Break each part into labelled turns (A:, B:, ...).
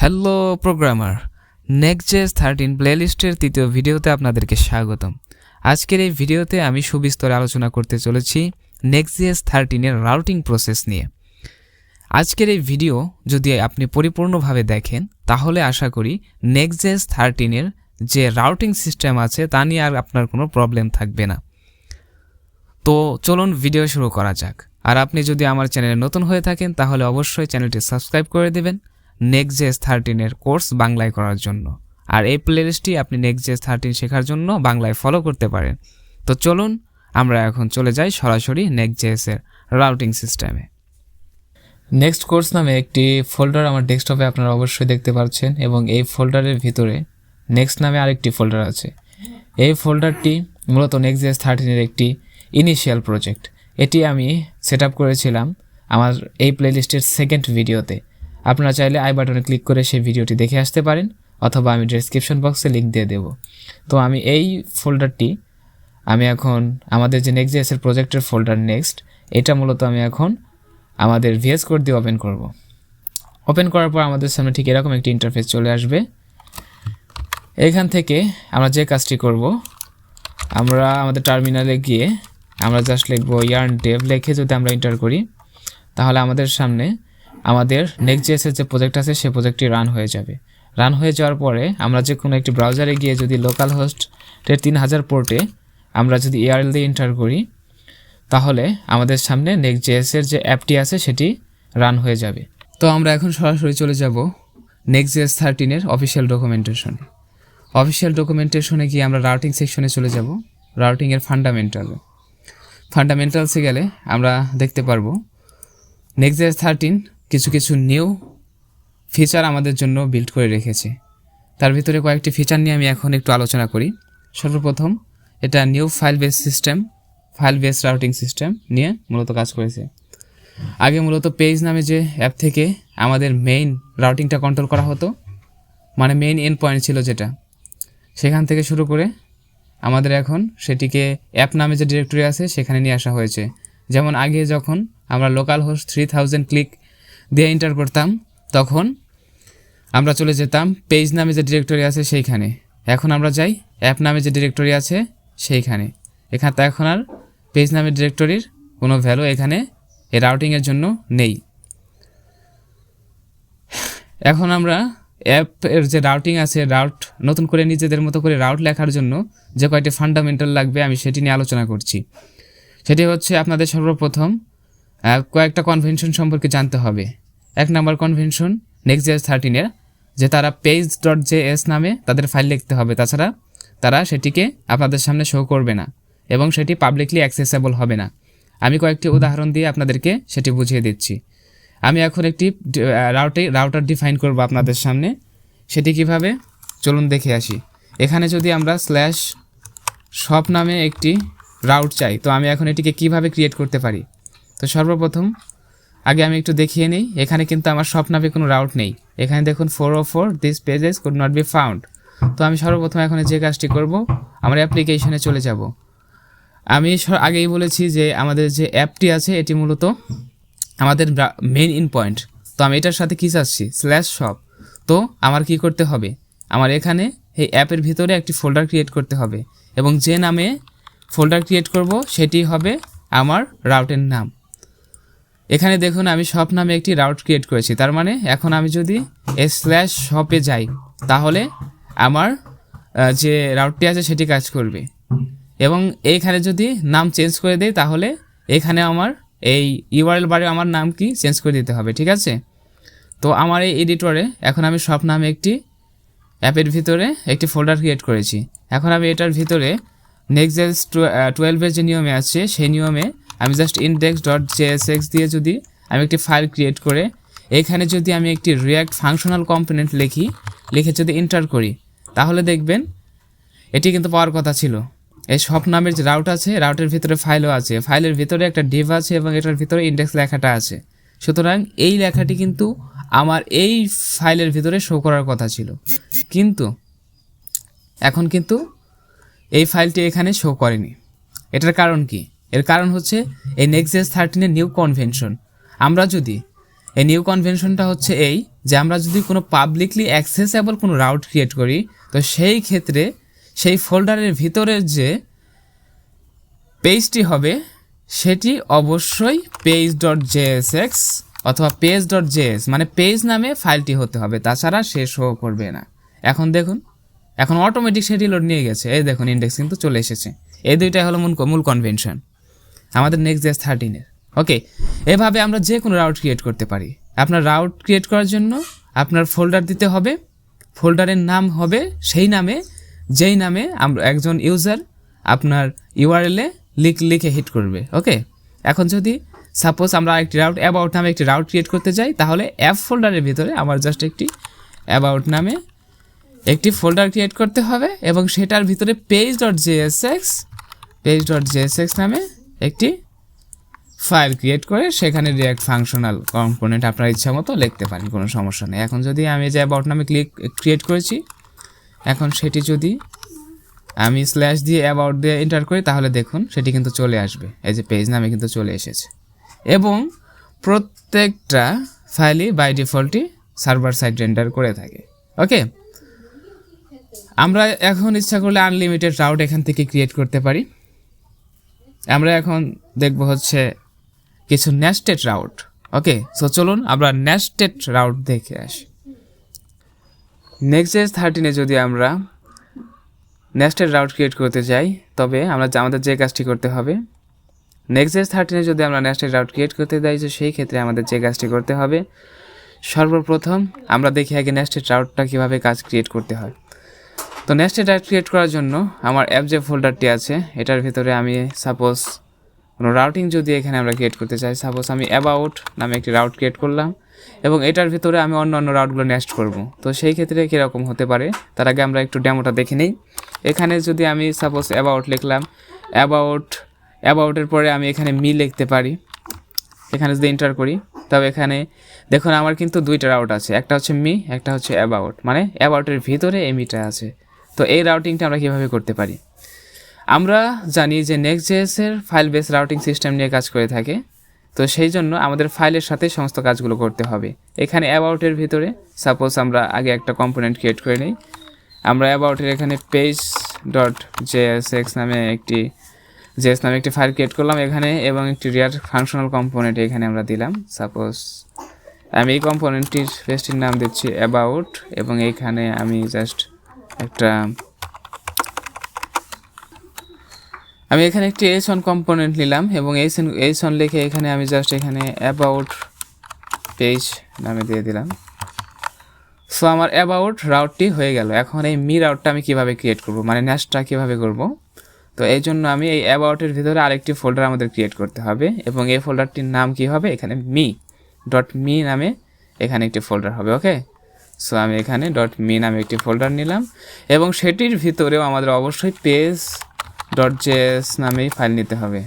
A: Hello programmer, নেক্সটজেস 13 প্লেলিস্টের তৃতীয় ভিডিওতে আপনাদেরকে স্বাগতম। আজকের এই ভিডিওতে আমি সুবিস্তরে আলোচনা করতে চলেছি নেক্সটজেস 13 এর রাউটিং প্রসেস নিয়ে। আজকের এই ভিডিও যদি আপনি পরিপূর্ণভাবে দেখেন তাহলে আশা করি নেক্সটজেস 13 এর যে রাউটিং সিস্টেম আছে তা নিয়ে আর আপনার কোনো প্রবলেম থাকবে না। তো চলুন ভিডিও শুরু করা যাক। আর আপনি যদি আমার চ্যানেলে নতুন হয়ে থাকেন তাহলে অবশ্যই চ্যানেলটি সাবস্ক্রাইব করে দেবেন নেক্সটজেস 13 এর কোর্স বাংলায় করার জন্য। আর এই প্লেলিস্টটি আপনি নেক্সটজেস 13 শেখার জন্য বাংলায় ফলো করতে পারেন। তো চলুন আমরা এখন চলে যাই সরাসরি নেক্সটজেস এর রাউটিং সিস্টেমে। নেক্সট কোর্স নামে একটি ফোল্ডার আমার ডেস্কটপে আপনারা অবশ্যই দেখতে পাচ্ছেন এবং এই ফোল্ডারের ভিতরে নেক্সট নামে আরেকটি ফোল্ডার আছে। এই ফোল্ডারটি মূলত নেক্সটজেস 13 এর একটি ইনিশিয়াল প্রজেক্ট। এটি আমি সেট আপ করেছিলাম আমার এই প্লেলিস্টের সেকেন্ড ভিডিওতে। আপনারা চাইলে আই বাটনে ক্লিক করে সেই ভিডিওটি দেখে আসতে পারেন অথবা আমি ডেসক্রিপশন বক্সে লিঙ্ক দিয়ে দেব। তো আমি এই ফোল্ডারটি এখন আমাদের যে নেক্সটজেস এর প্রজেক্টের ফোল্ডার নেক্সট, এটা মূলত আমি এখন আমাদের ভিএস কোড দিয়ে ওপেন করব। ওপেন করার পর আমাদের সামনে ঠিক এরকম একটি ইন্টারফেস চলে আসবে। এখান থেকে আমরা যে কাজটি করব, আমরা আমাদের টার্মিনালে গিয়ে আমরা জাস্ট লিখব yarn dev লিখে যদি আমরা এন্টার করি তাহলে আমাদের সামনে আমাদের নেক্সটজেস এর যে প্রজেক্ট আছে সেই প্রজেক্টটি রান হয়ে যাবে। রান হয়ে যাওয়ার পরে আমরা যে কোনো একটি ব্রাউজারে গিয়ে যদি লোকাল হোস্টের 3000 পোর্টে আমরা যদি URL দিয়ে এন্টার করি তাহলে আমাদের সামনে নেক্সটজেস এর যে অ্যাপটি আছে সেটি রান হয়ে যাবে। তো আমরা এখন সরাসরি চলে যাব নেক্সটজেস 13 এর অফিসিয়াল ডকুমেন্টেশনে। অফিসিয়াল ডকুমেন্টেশনে গিয়ে আমরা রাউটিং সেকশনে চলে যাব। রাউটিং এর ফান্ডামেন্টালসে গেলে আমরা দেখতে পারবো নেক্সটজেস 13 কিছু নিউ ফিচার আমাদের জন্য বিল্ড করে রেখেছে। তার ভিতরে কয়েকটি ফিচার নিয়ে আমি এখন একটু আলোচনা করি। সর্বপ্রথম এটা new file base routing system নিয়ে মূলত কাজ করেছে। আগে মূলত পেজ নামে যে অ্যাপ থেকে আমাদের মেইন রাউটিংটা কন্ট্রোল করা হতো, মানে মেইন এন্ড পয়েন্ট ছিল যেটা, সেখান থেকে শুরু করে আমাদের এখন সেটিকে অ্যাপ নামে যে ডিরেক্টরি আছে সেখানে নিয়ে আসা হয়েছে। যেমন আগে যখন আমরা লোকাল হোস্ট 3000 ক্লিক দিয়ে এন্টার করতাম তখন আমরা চলে যেতাম পেজ নামে যে ডিরেক্টরি আছে সেইখানে। এখন আমরা যাই অ্যাপ নামে যে ডিরেক্টরি আছে সেইখানে। এখন আর পেজ নামের ডিরেক্টরির কোনো ভ্যালু এখানে এই রাউটিংয়ের জন্য নেই। এখন আমরা অ্যাপের যে রাউটিং আছে, নতুন করে নিজেদের মতো করে রাউট লেখার জন্য যে কয়েকটি ফান্ডামেন্টাল লাগবে আমি সেটি নিয়ে আলোচনা করছি। সেটি হচ্ছে আপনাদের সর্বপ্রথম কয়েকটা কনভেনশন সম্পর্কে জানতে হবে। 1 নম্বর কনভেনশন নেক্সটজেস 13 এর যে তারা page.js নামে তাদের ফাইল লিখতে হবে, তাছাড়া তারা সেটিকে আপনাদের সামনে শো করবে না এবং সেটি পাবলিকলি অ্যাক্সেসেবল হবে না। আমি কয়েকটি উদাহরণ দিয়ে আপনাদেরকে সেটি বুঝিয়ে দিচ্ছি। আমি এখন একটি রাউটার ডিফাইন করব আপনাদের সামনে। সেটি কিভাবে চলুন দেখে আসি। এখানে যদি আমরা /shop নামে একটি রাউট চাই তো আমি এখন এটিকে কিভাবে ক্রিয়েট করতে পারি। তো সর্বপ্রথম আগে আমি একটু দেখিয়ে নিই। এখানে কিন্তু আমার শপ নামে কোনো রাউট নেই। এখানে দেখুন 404 this pages could not be found. তো আমি সর্বপ্রথম এখন যে কাজটি করব, আমার অ্যাপ্লিকেশনে চলে যাব। আমি আগেই বলেছি যে আমাদের যে অ্যাপটি আছে এটি মূলত আমাদের মেইন ইন পয়েন্ট। তো আমি এটার সাথে কী চাচ্ছি /shop। তো আমার কি করতে হবে, আমার এখানে এই অ্যাপের ভিতরে একটি ফোল্ডার ক্রিয়েট করতে হবে এবং যে নামে ফোল্ডার ক্রিয়েট করব সেটি হবে আমার রাউটের নাম। এখানে দেখুন আমি শপ নামে একটি রাউট ক্রিয়েট করেছি। তার মানে এখন আমি যদি /shop-এ যাই তাহলে আমার যে রাউটটি আছে সেটি কাজ করবে এবং এইখানে যদি নাম চেঞ্জ করে দেই তাহলে এখানে আমার এই ইউআরএল বারে আমার নাম কি চেঞ্জ করে দিতে হবে, ঠিক আছে। তো আমার এই এডিটরে এখন আমি শপ নামে একটি অ্যাপের ভিতরে একটি ফোল্ডার ক্রিয়েট করেছি। এখন আমি এটার ভিতরে নেক্সটজেস 12 এর যে নিয়মে আছে সেই নিয়মে আমি জাস্ট index.jsx দিয়ে যদি আমি একটি ফাইল ক্রিয়েট করে এখানে যদি আমি একটি রিয়াক্ট ফাংশনাল কম্পোনেন্ট লিখে যদি এন্টার করি তাহলে দেখবেন এটি কিন্তু পাওয়ার কথা ছিল। এই শপ নামের যে রাউট আছে রাউটের ভিতরে ফাইলও আছে, ফাইলের ভিতরে একটা ডিভ আছে এবং এটার ভিতরে ইন্ডেক্স লেখাটা আছে। সুতরাং এই লেখাটি কিন্তু আমার এই ফাইলের ভিতরে শো করার কথা ছিল, কিন্তু এখন কিন্তু এই ফাইলটি এখানে শো করেনি। এটার কারণ কি? এর কারণ হচ্ছে এই নেক্সটজেস 13 এর নিউ কনভেনশন। আমরা যদি এই নিউ কনভেনশনটা হচ্ছে এই যে আমরা যদি কোনো পাবলিকলি অ্যাক্সেসেবল কোনো রাউট ক্রিয়েট করি তো সেই ক্ষেত্রে সেই ফোল্ডারের ভিতরের যে পেজটি হবে সেটি অবশ্যই page.jsx অথবা page.js মানে পেজ নামে ফাইলটি হতে হবে, তাছাড়া সে শো করবে না। এখন দেখুন, এখন অটোমেটিক সেটি লোড নিয়ে গেছে, এই দেখুন ইন্ডেক্স কিন্তু চলে এসেছে। এই দুইটাই হলো মূল কনভেনশন আমাদের nextjs 13-এর। ওকে, এভাবে আমরা যে কোনো রাউট ক্রিয়েট করতে পারি। আপনার রাউট ক্রিয়েট করার জন্য আপনার ফোল্ডার দিতে হবে, ফোল্ডারের নাম হবে সেই নামে যেই নামে আমরা একজন ইউজার আপনার ইউআরএলে লিখে হিট করবে। ওকে, এখন যদি সাপোজ আমরা একটি রাউট অ্যাবাউট নামে একটি রাউট ক্রিয়েট করতে যাই, তাহলে অ্যাপ ফোল্ডারের ভিতরে আমার জাস্ট একটি অ্যাবাউট নামে একটি ফোল্ডার ক্রিয়েট করতে হবে এবং সেটার ভিতরে page.jsx নামে একটি ফাইল ক্রিয়েট করে সেখানে রিঅ্যাক্ট ফাংশনাল কম্পোনেন্ট আপনার ইচ্ছা মতো লিখতে পারেন, কোনো সমস্যা নেই। এখন যদি আমি যে অ্যাবাউট নামে ক্রিয়েট করেছি, এখন সেটি যদি আমি স্ল্যাশ দিয়ে অ্যাবাউট দিয়ে এন্টার করি তাহলে দেখুন সেটি কিন্তু চলে আসবে, এই যে পেজ নামে কিন্তু চলে এসেছে। এবং প্রত্যেকটা ফাইলই বাই ডিফল্টই সার্ভার সাইড রেন্ডার করে থাকে। ওকে, আমরা এখন ইচ্ছা করলে আনলিমিটেড রাউট এখান থেকে ক্রিয়েট করতে পারি। আমরা এখন দেখব হচ্ছে কিছু নেস্টেড রাউট। ওকে, সো চলুন আমরা নেস্টেড রাউট দেখে আসি। nextjs 13-এ যদি আমরা নেস্টেড রাউট ক্রিয়েট করতে যাই, তবে আমাদের যে কাজটি করতে হবে, nextjs 13-এ যদি আমরা নেস্টেড রাউট ক্রিয়েট করতে যাই তো সেই ক্ষেত্রে আমাদের যে কাজটি করতে হবে, সর্বপ্রথম আমরা দেখি আগে নেস্টেড রাউটটা কীভাবে কাজ ক্রিয়েট করতে হয়। তো নেস্টেড রাউট ক্রিয়েট করার জন্য আমার অ্যাপ যে ফোল্ডারটি আছে এটার ভিতরে আমি সাপোজ কোনো রাউটিং যদি এখানে আমরা ক্রিয়েট করতে চাই, সাপোজ আমি অ্যাবাউট নামে একটি রাউট ক্রিয়েট করলাম এবং এটার ভিতরে আমি অন্য রাউটগুলো নেস্ট করব। তো সেই ক্ষেত্রে কীরকম হতে পারে তার আগে আমরা একটু ডেমোটা দেখে নিই। এখানে যদি আমি সাপোজ অ্যাবাউট লিখলাম, অ্যাবাউটের পরে আমি এখানে মি লিখতে পারি। এখানে যদি এন্টার করি তবে এখানে দেখুন আমার কিন্তু দুইটা রাউট আছে, একটা হচ্ছে মি, একটা হচ্ছে অ্যাবাউট, মানে অ্যাবাউটের ভিতরে এই মিটা আছে। তো এই রাউটিংটা আমরা কীভাবে করতে পারি? আমরা জানি যে nextjs-এর ফাইল বেস রাউটিং সিস্টেম নিয়ে কাজ করে থাকে, তো সেই জন্য আমাদের ফাইলের সাথে সমস্ত কাজগুলো করতে হবে। এখানে অ্যাবাউটের ভিতরে সাপোজ আমরা আগে একটা কম্পোনেন্ট ক্রিয়েট করে নিই। আমরা অ্যাবাউটের এখানে page.jsx নামে একটি ফাইল ক্রিয়েট করলাম এখানে এবং একটি রিয়াক্ট ফাংশনাল কম্পোনেন্ট এখানে আমরা দিলাম। সাপোজ আমি এই কম্পোনেন্টটির পেজটির নাম দিচ্ছি অ্যাবাউট এবং এইখানে আমি জাস্ট আমি এখানে একটি h1 কম্পোনেন্ট নিলাম এবং h1 লিখে এখানে আমি জাস্ট এখানে অ্যাবাউট পেজ নামে দিয়ে দিলাম। সো আমার অ্যাবাউট রাউটটি হয়ে গেল। এখন এই মি রাউটটা আমি কিভাবে ক্রিয়েট করব, মানে নেস্টটা কিভাবে করব? তো এই জন্য আমি এই অ্যাবাউটের ভিতরে আরেকটি ফোল্ডার আমাদের ক্রিয়েট করতে হবে এবং এই ফোল্ডারটির নাম কি হবে? এখানে মি নামে এখানে একটি ফোল্ডার হবে। ওকে, সো আমি এখানে .me নামে একটি ফোল্ডার নিলাম এবং সেটির ভিতরেও আমাদের অবশ্যই page.js নামেই ফাইল নিতে হবে।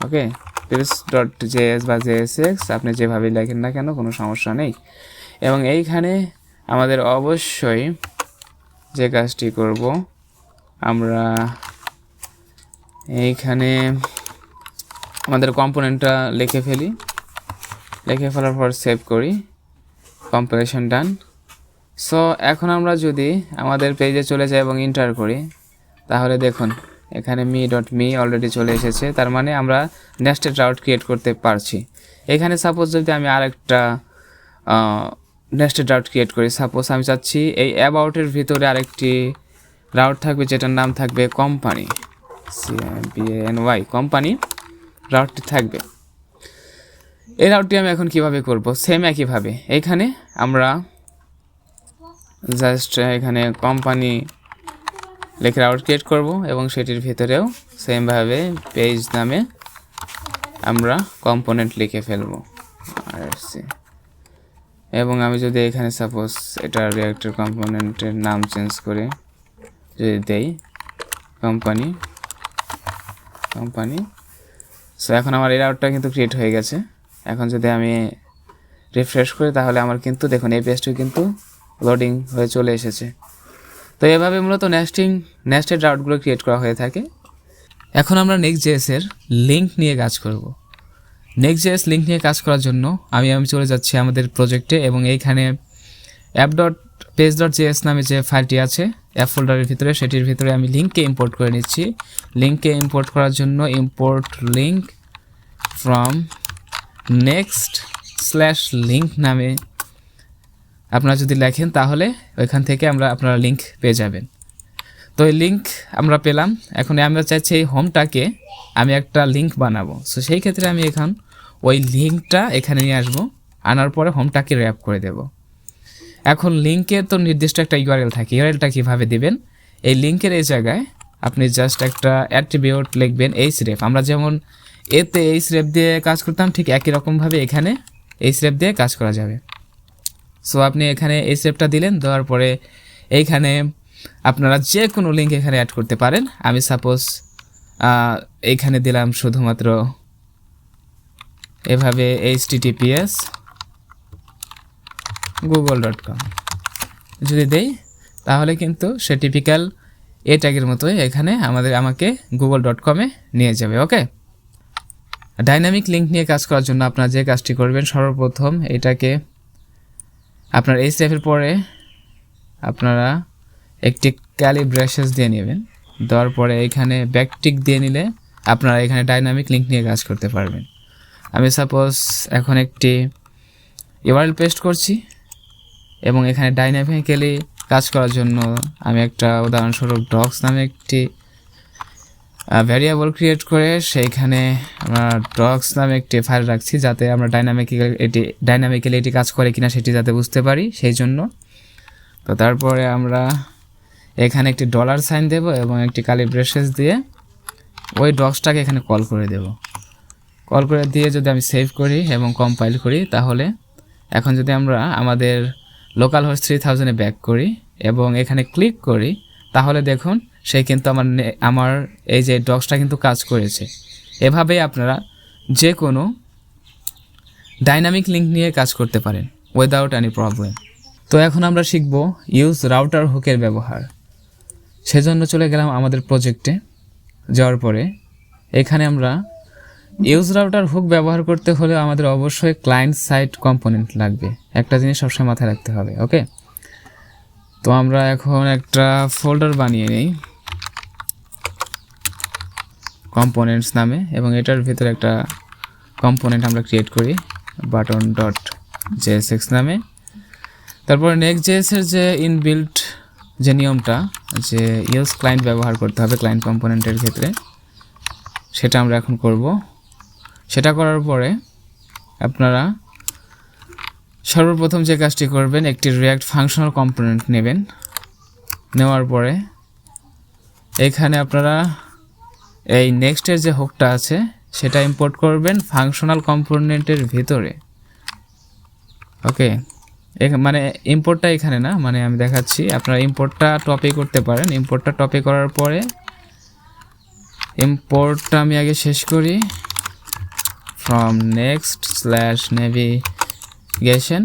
A: ওকে, page.js বা jsx আপনি যেভাবে লেখেন না কেন কোনো সমস্যা নেই। এবং এইখানে আমাদের অবশ্যই যে কাজটি করব, আমরা এইখানে আমাদের কম্পোনেন্টটা লিখে ফেলার পর সেভ করি, কম্পাইলেশন ডান। সো এখন আমরা যদি আমাদের পেজে চলে যাই এবং এন্টার করি তাহলে দেখুন এখানে me অলরেডি চলে এসেছে, তার মানে আমরা নেস্টেড রাউট ক্রিয়েট করতে পারছি। এখানে সাপোজ যদি আমি আরেকটা নেস্টেড রাউট ক্রিয়েট করি, সাপোজ আমি চাচ্ছি এই অ্যাবাউটের ভিতরে আরেকটি রাউট থাকবে যেটার নাম থাকবে কোম্পানি, কোম্পানি রাউটটি থাকবে। এই রাউটটি আমি এখন কিভাবে করব? সেম একইভাবে এখানে আমরা জাস্ট এখানে কোম্পানি লিখে রাউট ক্রিয়েট করব এবং সেটির ভিতরেও সেমভাবে পেজ নামে আমরা কম্পোনেন্ট লিখে ফেলবো এবং আমি যদি এখানে সাপোজ এটা রিঅ্যাক্টের কম্পোনেন্টের নাম চেঞ্জ করে যদি দেই কোম্পানি। সো এখন আমার এই রাউটটা কিন্তু ক্রিয়েট হয়ে গেছে। এখন যদি আমি রিফ্রেশ করি তাহলে আমার কিন্তু দেখুন এই পেজটি কিন্তু লোডিং হয়ে চলে এসেছে। তো এভাবে মূলত নেস্টেড রাউটগুলো ক্রিয়েট করা হয়ে থাকে। এখন আমরা nextjs-এর লিঙ্ক নিয়ে কাজ করব। নেক্সটজেএস লিঙ্ক নিয়ে কাজ করার জন্য আমি চলে যাচ্ছি আমাদের প্রজেক্টে এবং এইখানে app dot page dot JS নামে যে ফাইলটি আছে অ্যাপ ফোল্ডারের ভিতরে, সেটির ভিতরে আমি লিঙ্ককে ইম্পোর্ট করে নিচ্ছি। লিঙ্ককে ইম্পোর্ট করার জন্য ইম্পোর্ট লিঙ্ক ফ্রম next/link নামে আপনারা যদি লেখেন তাহলে ওইখান থেকে আপনারা লিঙ্ক পেয়ে যাবেন। তো এই লিঙ্ক আমরা পেলাম। এখন আমরা চাইছি এই হোমটাকে আমি একটা লিঙ্ক বানাবো। সো সেই ক্ষেত্রে আমি এখন ওই লিঙ্কটা এখানে নিয়ে আসবো, আনার পরে হোমটাকে র্যাপ করে দেব। এখন লিঙ্কের তো নির্দিষ্ট একটা ইউআরএল থাকে, ইউআরএলটা কীভাবে দেবেন? এই লিঙ্কের এই জায়গায় আপনি জাস্ট একটা অ্যাট্রিবিউট লিখবেন href। আমরা যেমন এতে href দিয়ে কাজ করতাম ঠিক একই রকমভাবে এখানে href দিয়ে কাজ করা যাবে। সো আপনি এখানে hrefটা দিলেন, দেওয়ার পরে এইখানে আপনারা যে কোনো লিঙ্ক এখানে অ্যাড করতে পারেন। আমি সাপোজ এইখানে দিলাম শুধুমাত্র এভাবে https google.com যদি দেই তাহলে কিন্তু সে টিপিক্যাল এ ট্যাগের মতোই এখানে আমাকে google.com-এ নিয়ে যাবে। ওকে, ডাইনামিক লিঙ্ক নিয়ে কাজ করার জন্য আপনারা যে কাজটি করবেন, সর্বপ্রথম এটাকে আপনার href-এর পরে আপনারা একটি ক্যালিব্রেশন দিয়ে নেবেন। দেওয়ার পরে এখানে ব্যাকটিক দিয়ে নিলে আপনারা এখানে ডাইনামিক লিঙ্ক নিয়ে কাজ করতে পারবেন। আমি সাপোজ এখন একটি ইউআরএল পেস্ট করছি এবং এখানে ডাইনামিক্যালি কাজ করার জন্য আমি একটা উদাহরণস্বরূপ ডক্স নামে একটি ভ্যারিয়েবল ক্রিয়েট করে সেইখানে আমরা ডক্স নামে একটি ফাইল রাখছি, যাতে আমরা ডাইনামিক্যালি এটি কাজ করে কিনা সেটি যাতে বুঝতে পারি সেই জন্য। তো তারপরে আমরা এখানে একটি $সাইন দেব এবং একটি কালি ব্রেসেস দিয়ে ওই ডক্সটাকে এখানে কল করে দেব। কল করে দিয়ে যদি আমি সেভ করি এবং কম্পাইল করি, তাহলে এখন যদি আমরা আমাদের লোকাল হোস্ট 3000-এ ব্যাক করি এবং এখানে ক্লিক করি, তাহলে দেখুন সে কিন্তু আমার এই যে ডক্সটা কিন্তু কাজ করেছে। এভাবেই আপনারা যে কোনো ডাইনামিক লিঙ্ক নিয়ে কাজ করতে পারেন উইদাউট এনি প্রবলেম। তো এখন আমরা শিখব ইউজ রাউটার হুকের ব্যবহার। সেজন্য চলে গেলাম আমাদের প্রজেক্টে। যাওয়ার পরে এখানে আমরা ইউজ রাউটার হুক ব্যবহার করতে হলে আমাদের অবশ্যই ক্লায়েন্ট সাইড কম্পোনেন্ট লাগবে। একটা জিনিস সবসময় মাথায় রাখতে হবে। ওকে, তো আমরা এখন একটা ফোল্ডার বানিয়ে নিই কম্পোনেন্টস নামে এবং এটার ভিতরে একটা কম্পোনেন্ট আমরা ক্রিয়েট করি button.jsx নামে। তারপরে নেক্সটজেএস-এর যে ইনবিল্ট যে নিয়মটা যে ইউজ ক্লায়েন্ট ব্যবহার করতে হবে ক্লায়েন্ট কম্পোনেন্টের ক্ষেত্রে, সেটা আমরা এখন করব। সেটা করার পরে আপনারা সর্বপ্রথম যে কাজটি করবেন, একটি রিয়াক্ট ফাংশনাল কম্পোনেন্ট নেবেন। নেওয়ার পরে এখানে আপনারা এই নেক্সটের যে হুকটা আছে সেটা ইম্পোর্ট করবেন ফাংশনাল কম্পোনেন্টের ভিতরে। ওকে, মানে ইম্পোর্টটা এখানে না, মানে আমি দেখাচ্ছি আপনারা ইম্পোর্টটা টপে করতে পারেন। ইম্পোর্টটা টপে করার পরে ইম্পোর্টটা আমি আগে শেষ করি ফ্রম next/navigation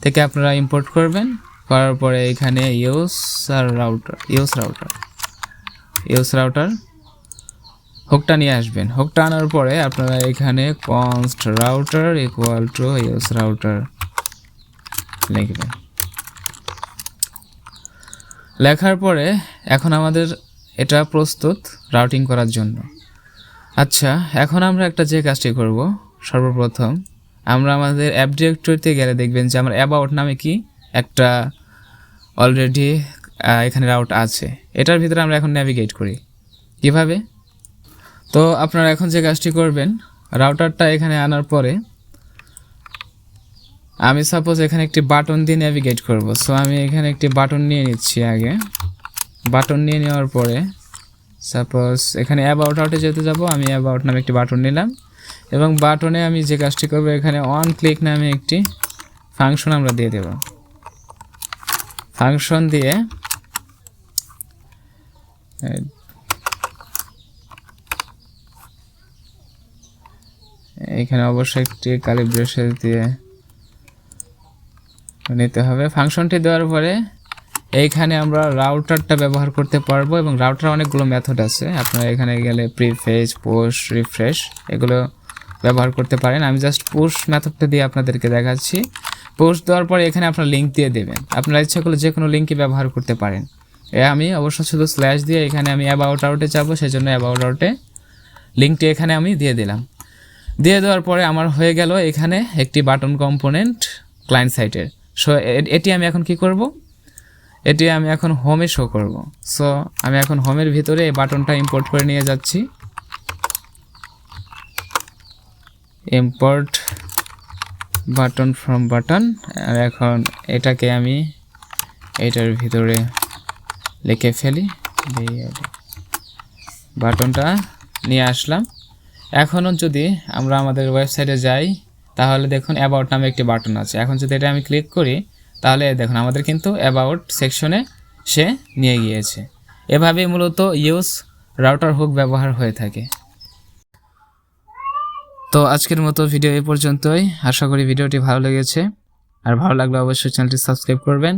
A: থেকে আপনারা ইম্পোর্ট করবেন। করার পরে এখানে ইউজ রাউটার হুকটা নিয়ে আসবেন। হুকটা আনার পরে আপনারা এখানে const router equal to use router লিখবেন। লেখার পরে এখন আমাদের এটা প্রস্তুত রাউটিং করার জন্য। আচ্ছা, এখন আমরা একটা যে কাজটি করব, সর্বপ্রথম আমরা আমাদের অ্যাপ ডিরেক্টরিতে গেলে দেখবেন যে আমার অ্যাবাউট নামে কি একটা অলরেডি এখানে রাউট আছে। এটার ভিতরে আমরা এখন ন্যাভিগেট করি কিভাবে। তো আপনারা এখন যে কাজটি করবেন, রাউটারটা এখানে আনার পরে আমি সাপোজ এখানে একটি বাটন দিয়ে ন্যাভিগেট করব। সো আমি এখানে একটি বাটন নিয়ে নিচ্ছি। আগে বাটন নিয়ে নেওয়ার পরে সাপোজ এখানে অ্যাবাউট আউটে যেতে যাব, আমি অ্যাবাউট নামে একটি বাটন নিলাম এবং বাটনে আমি যে কাজটি করব, এখানে অন ক্লিক নামে একটি ফাংশন আমরা দিয়ে দেব। ফাংশন দিয়ে এখানে অবশ্যই একটি কালি ব্রেসেস দিয়ে নিতে হবে। ফাংশনটি দেওয়ার পরে এইখানে আমরা রাউটারটা ব্যবহার করতে পারবো এবং রাউটার অনেকগুলো মেথড আছে। আপনারা এখানে গেলে প্রিফেচ, পোস্ট, রিফ্রেশ এগুলো ব্যবহার করতে পারেন। আমি জাস্ট পুশ মেথডটা দিয়ে আপনাদেরকে দেখাচ্ছি। পুশ দেওয়ার পরে এখানে আপনারা লিঙ্ক দিয়ে দেবেন। আপনারা ইচ্ছা করলে যে কোনো লিঙ্কই ব্যবহার করতে পারেন। আমি অবশ্য শুধু স্ল্যাশ দিয়ে এখানে আমি অ্যাবাউট আউটে যাবো, সেজন্য অ্যাবাউট আউটে লিঙ্কটি এখানে আমি দিয়ে দিলাম। দিয়ে দেওয়ার পরে আমার হয়ে গেল এখানে একটি বাটন কম্পোনেন্ট ক্লায়েন্ট সাইটের। সো এটি আমি এখন কি করব, এটি আমি এখন হোমে শো করব। সো আমি এখন হোমের ভিতরে এই বাটনটা ইম্পোর্ট করে নিয়ে যাচ্ছি। Import button from button. আর এখন এটাকে আমি এটার ভিতরে লিখে ফেলি, বাটনটা নিয়ে আসলাম। এখনও যদি আমরা আমাদের ওয়েবসাইটে যাই তাহলে দেখুন অ্যাবাউট নামে একটি বাটন আছে। এখন যদি এটা আমি ক্লিক করি তাহলে দেখুন আমাদের কিন্তু অ্যাবাউট সেকশনে সে নিয়ে গিয়েছে। এভাবেই মূলত ইউজ রাউটার হুক ব্যবহার হয়ে থাকে। তো আজকের মতো ভিডিও এই পর্যন্তই। আশা করি ভিডিওটি ভালো লেগেছে। আর ভালো লাগলে অবশ্যই চ্যানেলটি সাবস্ক্রাইব করবেন,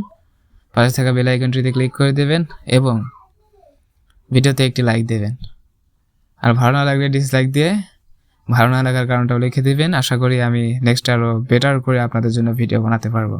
A: পাশে থাকা বেল আইকনটিতে ক্লিক করে দেবেন এবং ভিডিওতে একটি লাইক দেবেন। আর ভালো না লাগলে ডিসলাইক দিয়ে ভালো না লাগার কারণটাও লিখে দিবেন। আশা করি আমি নেক্সট আরও বেটার করে আপনাদের জন্য ভিডিও বানাতে পারবো।